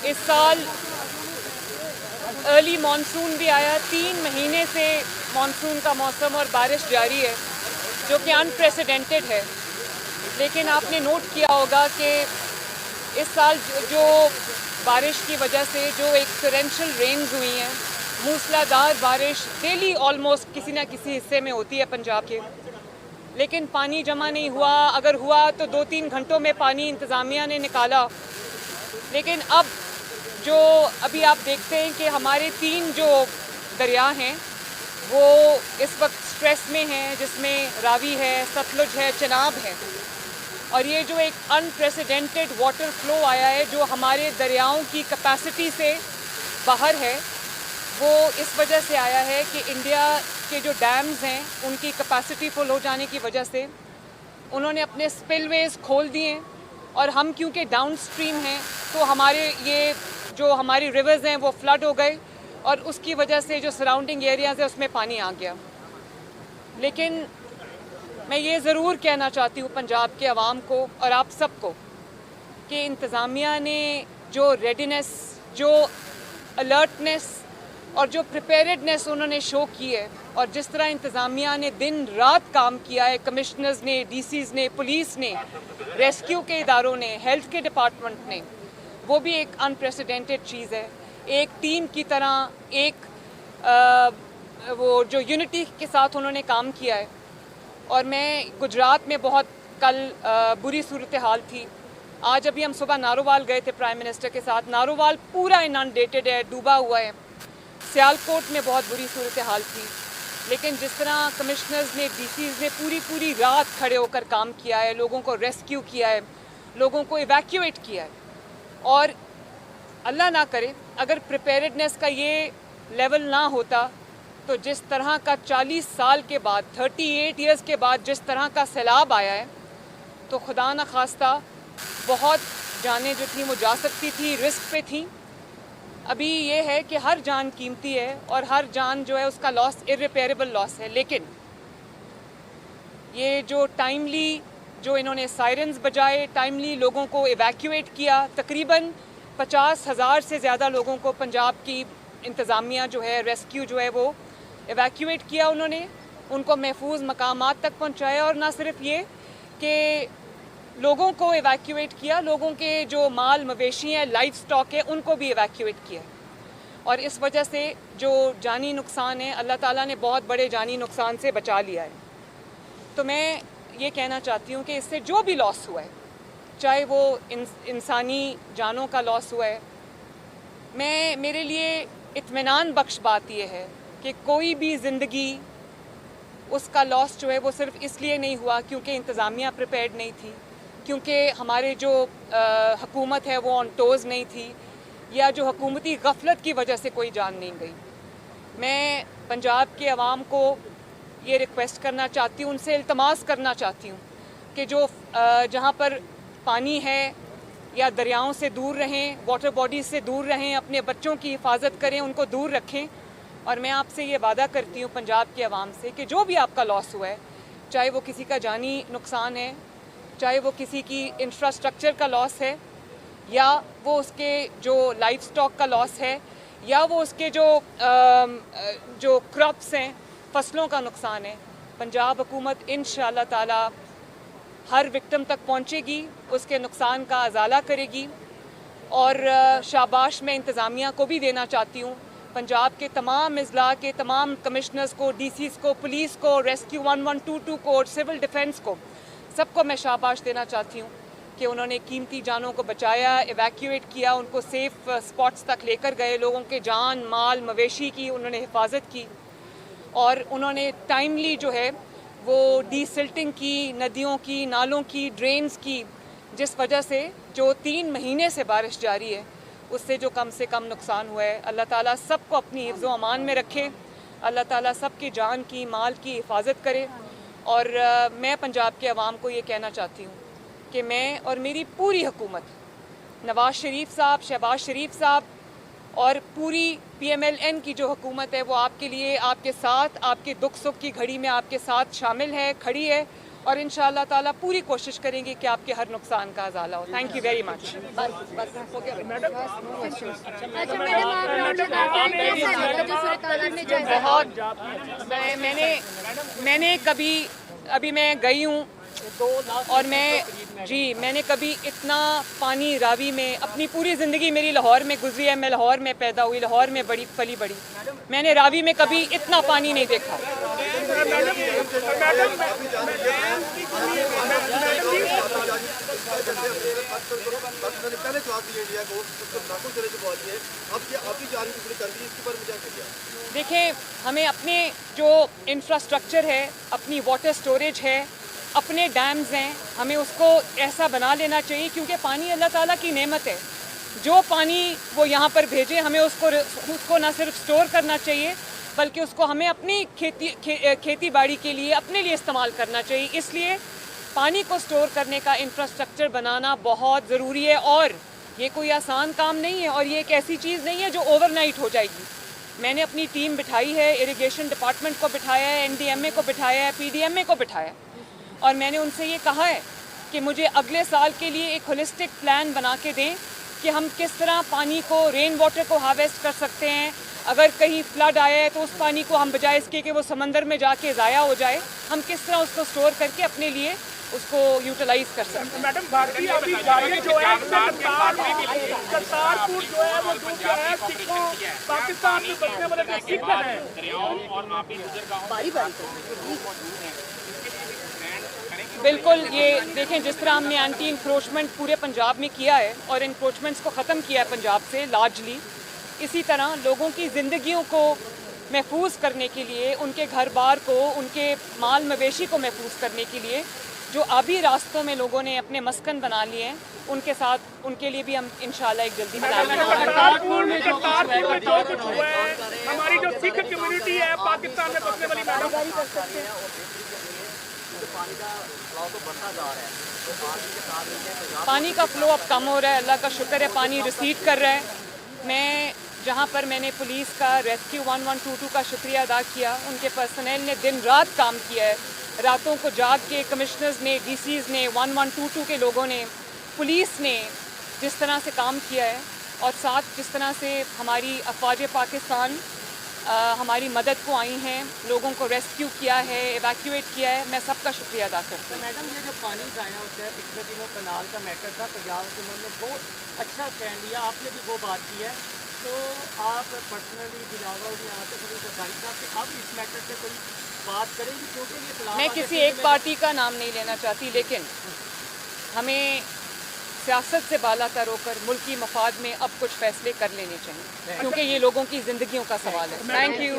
इस साल early monsoon भी आया। 3 महीने से मानसून का मौसम और बारिश जारी है, जो कि अनप्रेसिडेंटेड है। लेकिन आपने नोट किया होगा कि इस साल जो बारिश की वजह से जो एक टोरेंशियल रेन्स हुई हैं, मूसलाधार बारिश डेली ऑलमोस्ट किसी न किसी हिस्से में होती है पंजाब के, लेकिन पानी जमा नहीं हुआ। अगर हुआ तो 2-3 घंटों में पानी इंतज़ामिया ने निकाला। लेकिन अब जो अभी आप देखते हैं कि हमारे 3 जो दरिया हैं वो इस वक्त स्ट्रेस में हैं, जिसमें रावी है, सतलुज है, चनाब है। और ये जो एक अनप्रेसिडेंटेड वाटर फ्लो आया है, जो हमारे दरियाओं की कैपेसिटी से बाहर है, वो इस वजह से आया है कि इंडिया के जो डैम्स हैं उनकी कैपेसिटी फुल हो जाने की वजह से उन्होंने अपने स्पिलवेज खोल दिए। और हम क्योंकि डाउन स्ट्रीम हैं तो हमारे ये जो हमारी रिवर्स हैं वो फ्लड हो गए, और उसकी वजह से जो सराउंडिंग एरियाज़ है उसमें पानी आ गया। लेकिन मैं ये ज़रूर कहना चाहती हूँ पंजाब के अवाम को और आप सबको कि इंतज़ामिया ने जो रेडीनेस, जो अलर्टनेस और जो प्रिपेयर्डनेस उन्होंने शो की है, और जिस तरह इंतज़ामिया ने दिन रात काम किया है, कमिश्नर्स ने, डीसीज़ ने, पुलिस ने, रेस्क्यू के इदारों ने, हेल्थ के डिपार्टमेंट ने, वो भी एक अनप्रेसिडेंटेड चीज़ है। एक टीम की तरह वो जो यूनिटी के साथ उन्होंने काम किया है। और मैं गुजरात में बहुत कल बुरी सूरत हाल थी। आज अभी हम सुबह नारोवाल गए थे प्राइम मिनिस्टर के साथ। नारोवाल पूरा इनंडेटेड है, डूबा हुआ है। सियालकोट में बहुत बुरी सूरत हाल थी। लेकिन जिस तरह कमिश्नर्स ने, डीसीज़ ने पूरी रात खड़े होकर काम किया है, लोगों को रेस्क्यू किया है, लोगों को इवैक्यूएट किया है। और अल्लाह ना करे अगर प्रिपेयर्डनेस का ये लेवल ना होता तो जिस तरह का 40 साल के बाद, 38 ईयर्स के बाद जिस तरह का सैलाब आया है, तो खुदा न खास्ता बहुत जानें जो थी वो जा सकती थी, रिस्क पे थी। अभी ये है कि हर जान कीमती है और हर जान जो है उसका लॉस इर्रिपेयरेबल लॉस है। लेकिन ये जो टाइमली जो इन्होंने सायरन्स बजाए, टाइमली लोगों को इवैक्यूएट किया, तकरीबन 50,000 से ज़्यादा लोगों को पंजाब की इंतज़ामिया जो है, रेस्क्यू जो है वो इवैक्यूएट किया उन्होंने, उनको महफूज मकामात तक पहुँचाया। और ना सिर्फ ये कि लोगों को इवैक्यूएट किया, लोगों के जो माल मवेशी हैं, लाइफ स्टॉक है, उनको भी इवैक्यूएट किया। और इस वजह से जो जानी नुकसान है, अल्लाह ताला ने बहुत बड़े जानी नुकसान से बचा लिया है। तो मैं ये कहना चाहती हूँ कि इससे जो भी लॉस हुआ है, चाहे वो इंसानी जानों का लॉस हुआ है, मेरे लिए इत्मीनान बख्श बात यह है कि कोई भी ज़िंदगी उसका लॉस जो है वो सिर्फ इसलिए नहीं हुआ क्योंकि इंतज़ामिया प्रिपेयर्ड नहीं थी, क्योंकि हमारे जो हुकूमत है वो ऑन टोज़ नहीं थी, या जो हुकूमती गफलत की वजह से कोई जान नहीं गई। मैं पंजाब के अवाम को ये रिक्वेस्ट करना चाहती हूँ, उनसे इल्तमास करना चाहती हूँ कि जो जहाँ पर पानी है या दरियाओं से दूर रहें, वाटर बॉडीज़ से दूर रहें, अपने बच्चों की हिफाजत करें, उनको दूर रखें। और मैं आपसे ये वादा करती हूँ पंजाब के अवाम से कि जो भी आपका लॉस हुआ है, चाहे वो किसी का जानी नुकसान है, चाहे वो किसी की इंफ्रास्ट्रक्चर का लॉस है, या वो उसके जो लाइफ स्टॉक का लॉस है, या वो उसके जो क्रॉप्स हैं, फसलों का नुकसान है, पंजाब हुकूमत इंशाअल्लाह ताला हर विक्टिम तक पहुंचेगी, उसके नुकसान का अजाला करेगी। और शाबाश मैं इंतज़ामिया को भी देना चाहती हूँ, पंजाब के तमाम अजला के तमाम कमिश्नर्स को, डीसीज़ को, पुलिस को, रेस्क्यू 1122 को, सिविल डिफेंस को, सबको मैं शाबाश देना चाहती हूँ कि उन्होंने कीमती जानों को बचाया, इवैक्यूएट किया, उनको सेफ स्पॉट्स तक लेकर गए, लोगों के जान माल मवेशी की उन्होंने हिफाजत की। और उन्होंने टाइमली जो है वो डीसिल्टिंग की, नदियों की, नालों की, ड्रेन्स की, जिस वजह से जो 3 महीने से बारिश जारी है उससे जो कम से कम नुकसान हुआ है। अल्लाह ताला सबको अपनी हिफ्ज़ो अमान में रखे, अल्लाह ताला सबकी जान की, माल की हिफाजत करे। और मैं पंजाब के अवाम को ये कहना चाहती हूँ कि मैं और मेरी पूरी हुकूमत, नवाज़ शरीफ साहब, शहबाज शरीफ साहब और पूरी PMLN की जो हुकूमत है वो आपके लिए, आपके साथ, आपके दुख सुख की घड़ी में आपके साथ शामिल है, खड़ी है। और इंशाअल्लाह ताला पूरी कोशिश करेंगे कि आपके हर नुकसान का अजाला हो। Thank you very much. मैंने कभी अभी मैं गई हूँ और मैंने कभी इतना पानी रावी में अपनी पूरी ज़िंदगी मेरी लाहौर में गुजरी है। मैं लाहौर में पैदा हुई, लाहौर में पली बड़ी। मैंने रावी में कभी इतना पानी नहीं देखा। देखें, हमें अपने जो इंफ्रास्ट्रक्चर है, अपनी वाटर स्टोरेज है, अपने डैम्स हैं, हमें उसको ऐसा बना लेना चाहिए, क्योंकि पानी अल्लाह ताला की नेमत है। जो पानी वो यहाँ पर भेजे, हमें उसको ना सिर्फ स्टोर करना चाहिए, बल्कि उसको हमें अपनी खेती बाड़ी के लिए अपने लिए इस्तेमाल करना चाहिए। इसलिए पानी को स्टोर करने का इंफ्रास्ट्रक्चर बनाना बहुत ज़रूरी है, और ये कोई आसान काम नहीं है, और ये एक ऐसी चीज़ नहीं है जो ओवरनाइट हो जाएगी। मैंने अपनी टीम बिठाई है, इरिगेशन डिपार्टमेंट को बिठाया है, NDMA को बिठाया है, PDMA को बिठाया है, और मैंने उनसे ये कहा है कि मुझे अगले साल के लिए एक होलिस्टिक प्लान बना के दें कि हम किस तरह पानी को, रेन वाटर को हार्वेस्ट कर सकते हैं। अगर कहीं फ्लड आया है तो उस पानी को हम बजाय इसके कि वो समंदर में जाके ज़ाया हो जाए, हम किस तरह उसको स्टोर करके अपने लिए उसको यूटिलाइज कर सकते हैं। मैडम, भारतीय अभी जो है करतारपुर जो है वो डूब गया है। सिखों, पाकिस्तान में बसने वाले जो सिख हैं, बिल्कुल, ये देखें, जिस तरह हमने एंटी इंक्रोचमेंट पूरे पंजाब में किया है और इंक्रोचमेंट्स को ख़त्म किया है पंजाब से लार्जली, इसी तरह लोगों की ज़िंदगियों को महफूज करने के लिए, उनके घर बार को, उनके माल मवेशी को महफूज करने के लिए जो आबी रास्तों में लोगों ने अपने मस्कन बना लिए हैं, उनके साथ, उनके लिए भी हम इंशाल्लाह एक जल्दी बना लेंगे। करतारपुर में जो कुछ हुआ है, हमारी जो सिख कम्युनिटी है पाकिस्तान में बसने वाली, पानी का फ्लो अब कम हो रहा है, अल्लाह का शुक्र है, पानी रिसीड कर रहा है। मैं जहाँ पर मैंने पुलिस का रेस्क्यू 1122 का शुक्रिया अदा किया, उनके पर्सनल ने दिन रात काम किया है, रातों को जाग के कमिश्नर्स ने, DCs ने, 1122 के लोगों ने, पुलिस ने जिस तरह से काम किया है, और साथ जिस तरह से हमारी अफवाज पाकिस्तान हमारी मदद को आई हैं, लोगों को रेस्क्यू किया है, एवैक्यूएट किया है, मैं सबका शुक्रिया अदा करती हूँ। मैडम, ये जो पानी ज़ाया होता है, पिछले दिनों कनाल का मैटर था, पंजाब हुकूमत ने बहुत अच्छा स्टैंड लिया, आपने भी वो बात की है, तो आप पर्सनली बिलावा भी यहाँ से थोड़ी सरकारी साहब से अब इस मैटर से कोई बात करेंगी, क्योंकि ये मैं किसी एक पार्टी का नाम नहीं लेना चाहती, लेकिन हमें सियासत से बालातर होकर मुल्की मफाद में अब कुछ फैसले कर लेने चाहिए, क्योंकि ये लोगों की ज़िंदगियों का सवाल है। Thank you.